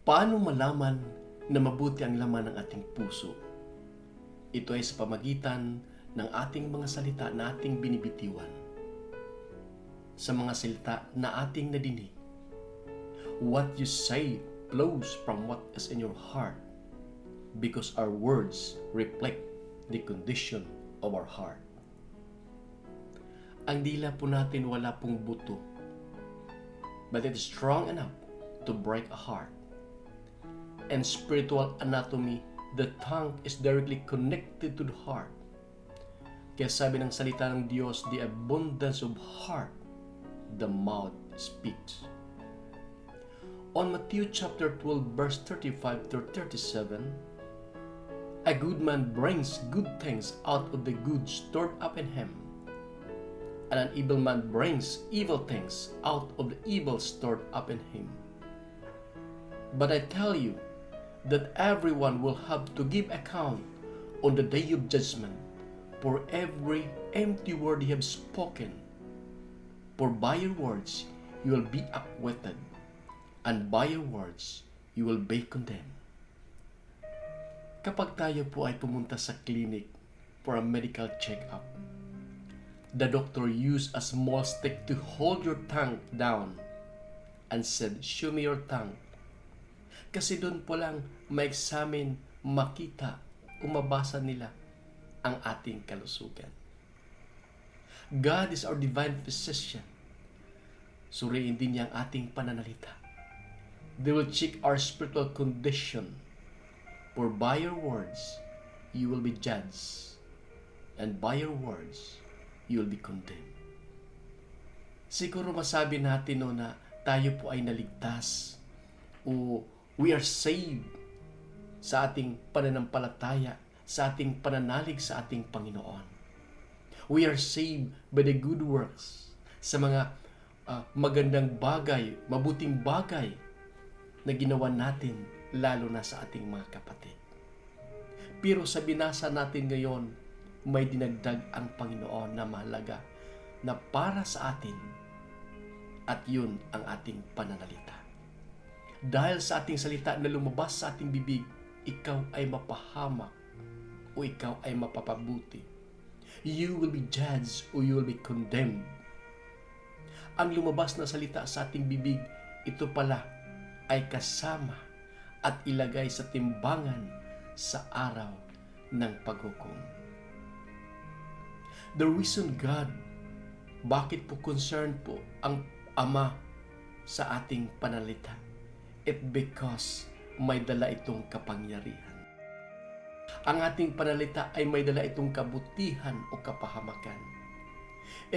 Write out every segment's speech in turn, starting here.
Paano malaman na mabuti ang laman ng ating puso? Ito ay sa pamagitan ng ating mga salita na ating binibitiwan. Sa mga salita na ating nadinig. What you say flows from what is in your heart because our words reflect the condition of our heart. Ang dila po natin wala pong buto, but it is strong enough to break a heart. And spiritual anatomy, the tongue is directly connected to the heart. Kaya sabi ng salita ng Diyos, the abundance of heart, the mouth speaks. On Matthew chapter 12, verse 35 to 37, a good man brings good things out of the good stored up in him, and an evil man brings evil things out of the evil stored up in him. But I tell you that everyone will have to give account on the day of judgment for every empty word you have spoken. For by your words you will be acquitted, and by your words you will be condemned. Kapag tayo po ay pumunta sa clinic for a medical check-up, the doctor used a small stick to hold your tongue down and said, "Show me your tongue." Kasi doon po lang ma-examine, makita, mabasa nila ang ating kalusugan. God is our divine physician. Suriin din niya ang ating pananalita. They will check our spiritual condition. For by your words, you will be judged. And by your words, you will be condemned. Siguro masabi natin no na tayo po ay naligtas o we are saved sa ating pananampalataya, sa ating pananalig sa ating Panginoon. We are saved by the good works, sa mga magandang bagay, mabuting bagay na ginawa natin, lalo na sa ating mga kapatid. Pero sa binasa natin ngayon, may dinagdag ang Panginoon na mahalaga na para sa atin, at yun ang ating pananalita. Dahil sa ating salita na lumabas sa ating bibig, ikaw ay mapahamak o ikaw ay mapapabuti. You will be judged or you will be condemned. Ang lumabas na salita sa ating bibig, ito pala ay kasama at ilagay sa timbangan sa araw ng paghukom. The reason God, bakit po concerned po ang Ama sa ating panalita? It because may dala itong kapangyarihan. Ang ating panalita ay may dala itong kabutihan o kapahamakan.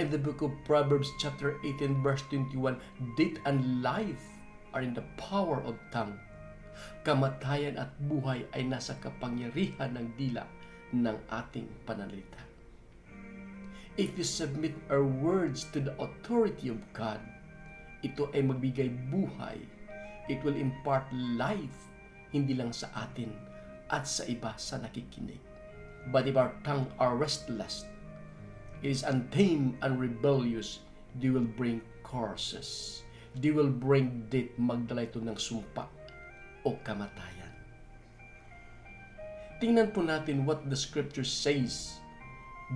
In the book of Proverbs chapter 18 verse 21, death and life are in the power of tongue. Kamatayan at buhay ay nasa kapangyarihan ng dila ng ating panalita. If you submit our words to the authority of God, ito ay magbigay buhay. It will impart life, hindi lang sa atin at sa iba sa nakikinig. But if our tongue are restless, it is untamed and rebellious, they will bring curses. They will bring death, magdala ito ng sumpa o kamatayan. Tingnan po natin what the scripture says,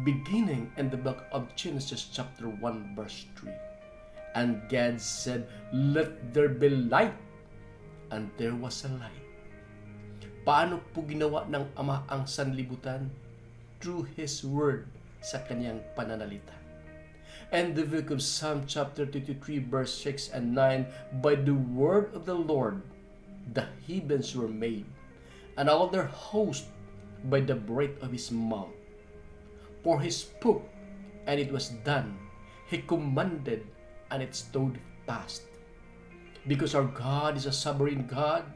beginning in the book of Genesis chapter 1 verse 3. And God said, "Let there be light." And there was a light. Paano po ginawa ng Ama ang sanlibutan? Through His Word, sa kanyang pananalita. And the book of Psalm chapter 23 verse 6 and 9, by the word of the Lord, the heavens were made, and all their host by the breath of His mouth. For He spoke, and it was done. He commanded, and it stood fast. Because our God is a sovereign God,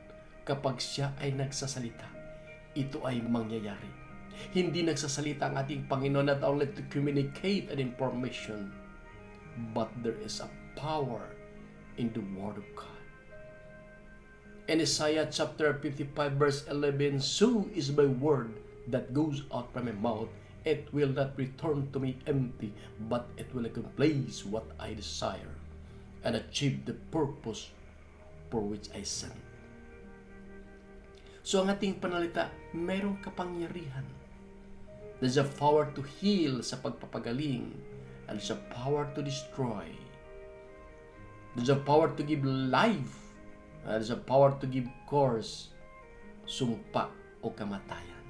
kapag siya ay nagsasalita, ito ay mangyayari. Hindi nagsasalita ang ating Panginoon not only to communicate an information, but there is a power in the Word of God. In Isaiah chapter 55 verse 11, "So is my word that goes out from my mouth. It will not return to me empty, but it will accomplish what I desire and achieve the purpose for which I sent." So ang ating panalita, merong kapangyarihan. There's a power to heal sa pagpapagaling, and there's a power to destroy. There's a power to give life, and there's a power to give curse, sumpa o kamatayan.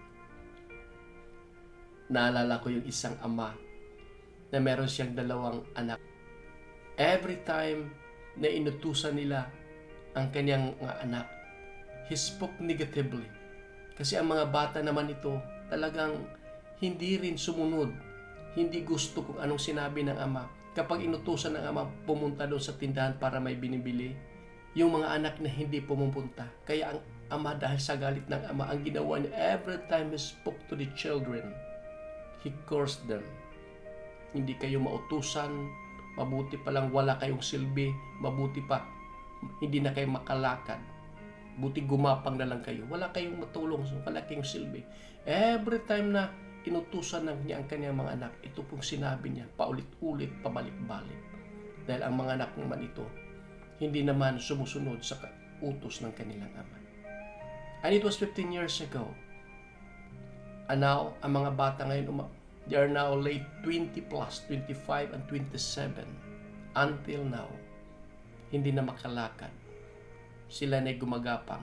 Naalala ko yung isang ama na meron siyang 2 anak. Every time na inutusan nila ang kanyang mga anak, he spoke negatively. Kasi ang mga bata naman ito talagang hindi rin sumunod. Hindi gusto kung anong sinabi ng ama. Kapag inutusan ng ama pumunta doon sa tindahan para may binibili, yung mga anak na hindi pumupunta. Kaya ang ama, dahil sa galit ng ama, ang ginawa niya, every time he spoke to the children, he cursed them. Hindi kayo mautusan, mabuti pa lang wala kayong silbi, mabuti pa hindi na kayo makalakad. Buti gumapang na lang kayo. Wala kayong matulong, wala kayong silbi. Every time na inutusan niya ang kanyang mga anak, ito pong sinabi niya, paulit-ulit, pabalik-balik. Dahil ang mga anak naman ito, hindi naman sumusunod sa utos ng kanilang ama. And it was 15 years ago. And now, ang mga bata ngayon, they are now late 20 plus, 25 and 27. Until now, hindi na makalakad. Sila na gumagapang.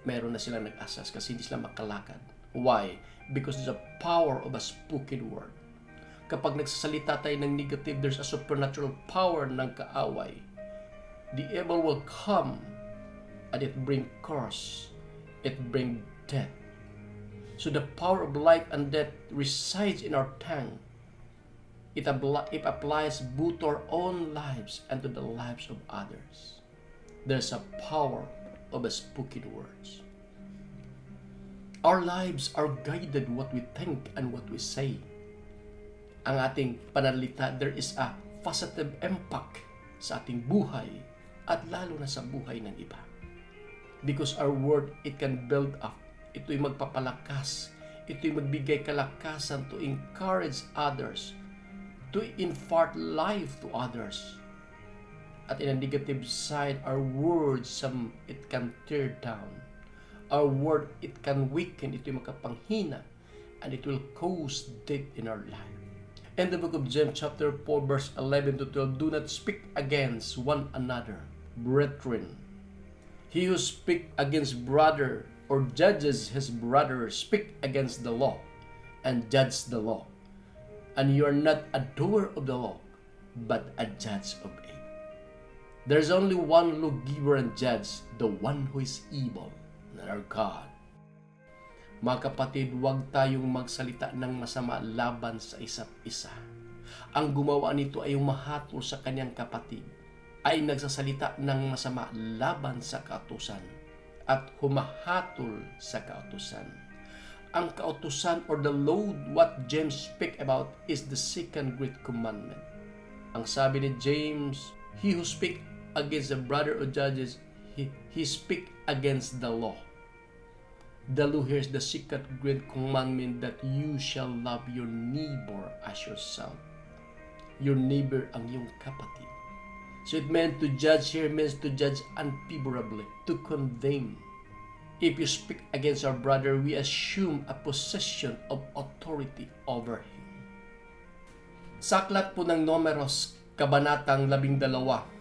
Meron na sila nag-asas kasi hindi sila makalakad. Why? Because there's a power of a spoken word. Kapag nagsasalita tayo ng negative, there's a supernatural power ng kaaway. The evil will come and it bring curse. It bring death. So the power of life and death resides in our tongue. It applies both to our own lives and to the lives of others. There's a power of a spoken words. Our lives are guided what we think and what we say. Ang ating panalita, there is a positive impact sa ating buhay at lalo na sa buhay ng iba. Because our word, it can build up. Ito'y magpapalakas. Ito'y magbigay kalakasan to encourage others, to impart life to others. At in a negative side, our words, it can tear down. Our word, it can weaken. Ito'y makapanghina. And it will cause death in our life. In the book of James chapter 4 verse 11 to 12, do not speak against one another, brethren. He who speaks against brother or judges his brother speak against the law and judge the law. And you are not a doer of the law, but a judge of it. There's only one lawgiver and judge, the one who is evil, not our God. Mga kapatid, huwag tayong magsalita ng masama laban sa isa't isa. Ang gumawa nito ay humahatol sa kanyang kapatid, ay nagsasalita ng masama laban sa kautusan at humahatol sa kautusan. Ang kautusan or the law, what James speak about, is the second great commandment. Ang sabi ni James, he who speak against a brother or judges, he speak against the law. The law here is the second great commandment that you shall love your neighbor as yourself. Your neighbor ang iyong kapatid. So it meant to judge here means to judge unfavorably, to condemn. If you speak against our brother, we assume a possession of authority over him. Sa aklat po ng Números, kabanatang 12,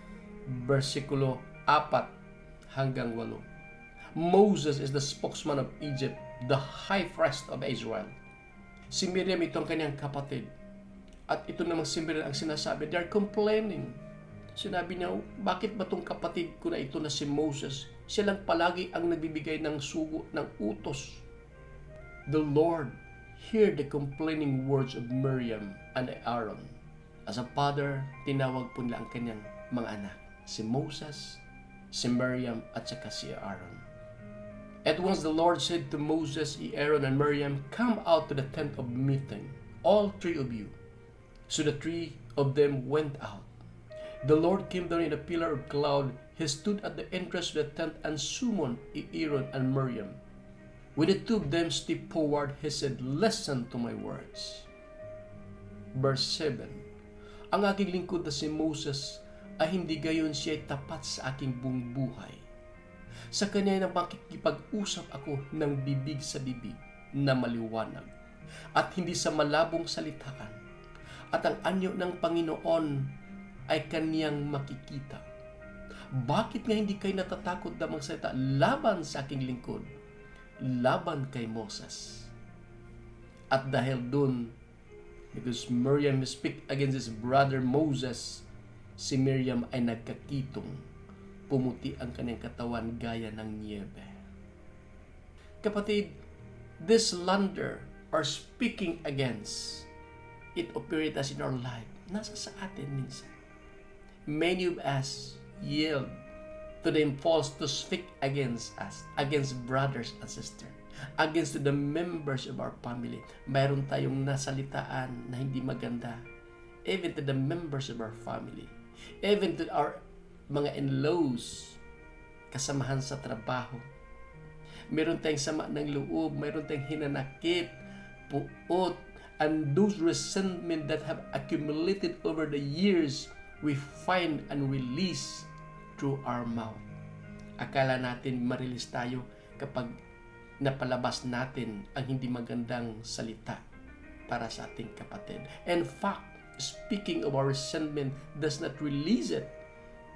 versikulo 4 hanggang 8. Moses is the spokesman of Egypt, the high priest of Israel. Si Miriam itong kanyang kapatid. At ito namang si Miriam ang sinasabi, they're complaining. Sinabi niya, bakit ba itong kapatid ko na ito na si Moses? Siya lang palagi ang nagbibigay ng sugo, ng utos. The Lord hear the complaining words of Miriam and Aaron. As a father, tinawag po nila ang kanyang mga anak. Si Moses, si Miriam, at saka si Aaron. At once the Lord said to Moses, Aaron, and Miriam, come out to the tent of meeting, all 3 of you. So the 3 of them went out. The Lord came down in a pillar of cloud. He stood at the entrance of the tent and summoned Aaron and Miriam. When the 2 of them stepped forward, he said, listen to my words. Verse 7. Ang aking lingkod na si Moses ay hindi gayon siya tapat sa aking buong buhay. Sa kanya na makikipag-usap ako ng bibig sa bibig na maliwanag at hindi sa malabong salitaan. At ang anyo ng Panginoon ay kaniyang makikita. Bakit nga hindi kayo natatakot na magsalita laban sa aking lingkod, laban kay Moses? At dahil dun, because Miriam speak against his brother Moses, si Miriam ay nagkakitong, pumuti ang kanyang katawan gaya ng niyebe. Kapatid, this slander or speaking against, it operates in our life. Nasa sa atin minsan. Many of us yield to the impulse to speak against us, against brothers and sisters, against the members of our family. Mayroon tayong nasalitaan na hindi maganda, even to the members of our family, even to our mga in-laws, kasamahan sa trabaho. Meron tayong sama ng loob, meron tayong hinanakit, puot, and those resentment that have accumulated over the years, we find and release through our mouth. Akala natin marilis tayo kapag napalabas natin ang hindi magandang salita para sa ating kapatid. In fact, speaking of our resentment does not release it,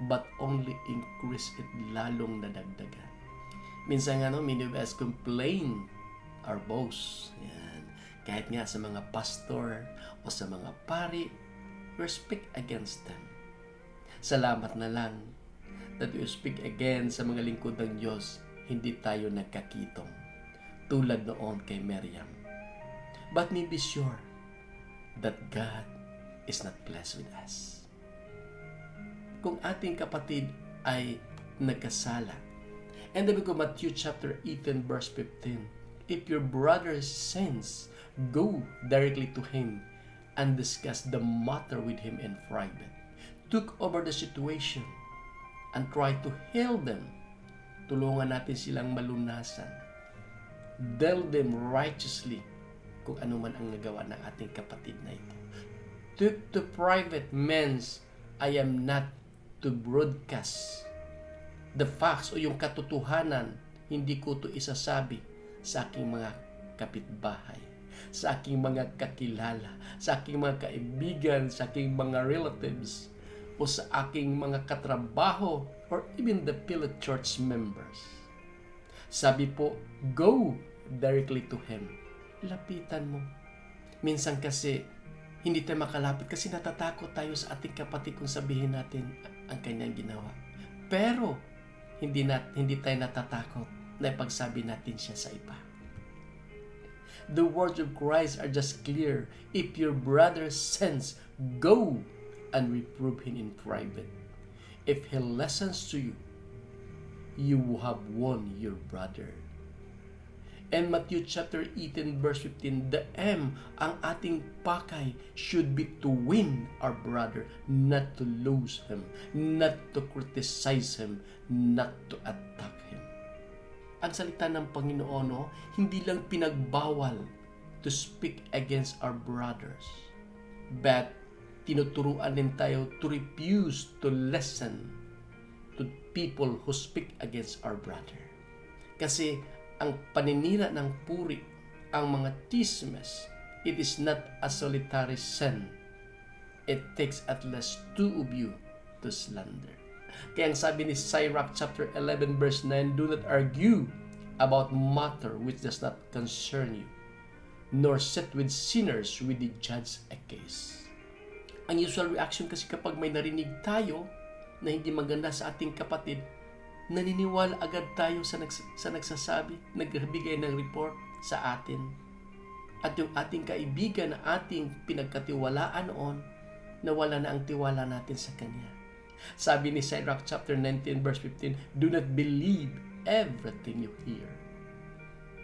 but only increase it, lalong nadagdagan. Minsan nga, many of us complain our boss. Yan. Kahit nga sa mga pastor o sa mga pari, we speak against them. Salamat na lang that we speak again sa mga lingkod ng Diyos, hindi tayo nagkakitong. Tulad noon kay Miriam. But may be sure that God is not pleased with us. Kung ating kapatid ay nagkasala, and then we go Matthew chapter 18 verse 15, if your brother sins, go directly to him and discuss the matter with him in private. Took over the situation and try to heal them. Tulungan natin silang malunasan. Deal them righteously kung ano man ang nagawa ng ating kapatid na ito. Took to private means I am not to broadcast the facts o yung katotohanan. Hindi ko to isasabi sa aking mga kapitbahay, sa aking mga kakilala, sa aking mga kaibigan, sa aking mga relatives, o sa aking mga katrabaho, or even the fellow church members. Sabi po, go directly to him. Lapitan mo. Minsan kasi, hindi tayo makalapit kasi natatakot tayo sa ating kapatid kung sabihin natin ang kanyang ginawa. Pero, hindi tayo natatakot na ipagsabi natin siya sa iba. The words of Christ are just clear. If your brother sins, go and reprove him in private. If he listens to you, you will have won your brother. And Matthew chapter 18 verse 15, the aim, ang ating pakay should be to win our brother, not to lose him, not to criticize him, not to attack him. Ang salita ng Panginoon, hindi lang pinagbawal to speak against our brothers, but tinuturuan din tayo to refuse to listen to people who speak against our brother. Kasi ang paninira ng puri, ang mga chismes, it is not a solitary sin. It takes at least two of you to slander. Kaya ang sabi ni Sirach chapter 11 verse 9, do not argue about matter which does not concern you, nor sit with sinners with the judge a case. Ang usual reaction kasi kapag may narinig tayo na hindi maganda sa ating kapatid, naniniwala agad tayo sa nagsasabi, nagbigay ng report sa atin. At yung ating kaibigan na ating pinagkatiwalaan noon, nawala na ang tiwala natin sa kanya. Sabi ni Sirach chapter 19 verse 15, do not believe everything you hear.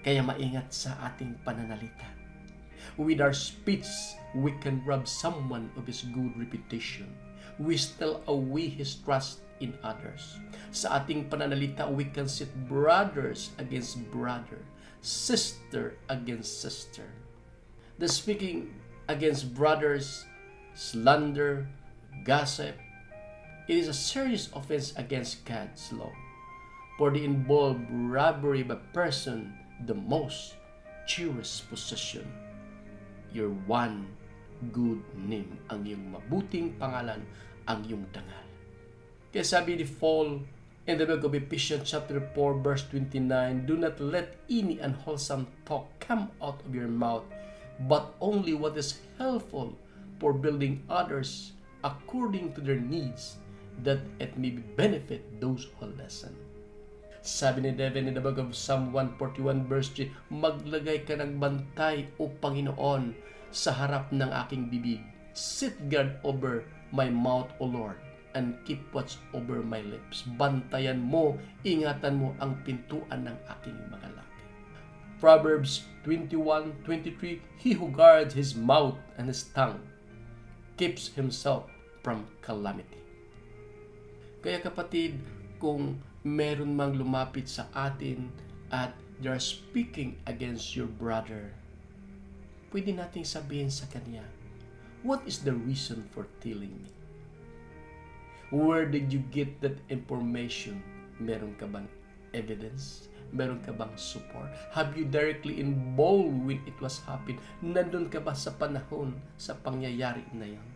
Kaya maingat sa ating pananalita. With our speech, we can rob someone of his good reputation. We steal away his trust in others. Sa ating pananalita, we can set brothers against brother, sister against sister. The speaking against brothers, slander, gossip, it is a serious offense against God's law. for the involved robbery of a person, the most cherished possession. Your one good name, ang iyong mabuting pangalan, ang iyong dangal. Kaya sabi ni Paul in the book of Ephesians chapter 4 verse 29, do not let any unwholesome talk come out of your mouth, but only what is helpful for building others according to their needs, that it may benefit those who listen. Sabi ni David in the book of Psalm 141 verse 3, maglagay ka ng bantay, O Panginoon, sa harap ng aking bibig. Sit guard over my mouth, O Lord, and keep watch over my lips. Bantayan mo, ingatan mo ang pintuan ng aking mga labi. Proverbs 21:23, he who guards his mouth and his tongue keeps himself from calamity. Kaya kapatid, kung meron mang lumapit sa atin at they're speaking against your brother, pwede nating sabihin sa kanya, what is the reason for telling me? Where did you get that information? Meron ka bang evidence? Meron ka bang support? Have you directly involved when it was happened? Nandun ka ba sa panahon, sa pangyayari na yan?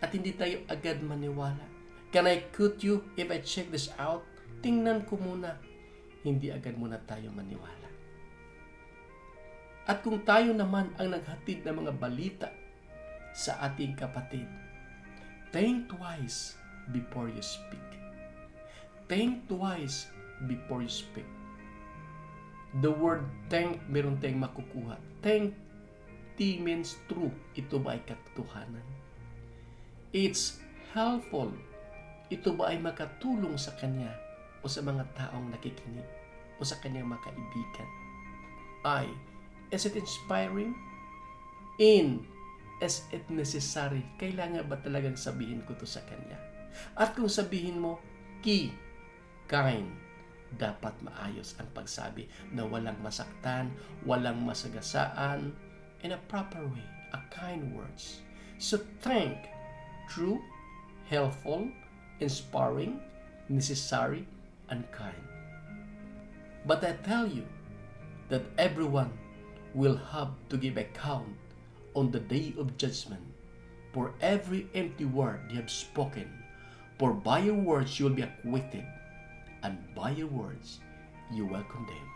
At hindi tayo agad maniwala. Can I quote you if I check this out? Tingnan ko muna. Hindi agad muna tayo maniwala. At kung tayo naman ang naghatid ng mga balita sa ating kapatid, think twice before you speak. Think twice before you speak. The word think, meron tayong makukuha. Think, T means true. Ito ba ay katotohanan? It's helpful. Ito ba ay makatulong sa kanya o sa mga taong nakikinig o sa kanyang mga kaibigan? Is it inspiring? Is it necessary? Kailangan ba talagang sabihin ko to sa kanya? At kung sabihin mo, kind, dapat maayos ang pagsabi na walang masaktan, walang masagasaan, in a proper way, a kind words. So think, true, helpful, inspiring, necessary, and kind. But I tell you that everyone will have to give account on the day of judgment for every empty word they have spoken. For by your words you will be acquitted, and by your words you will condemn.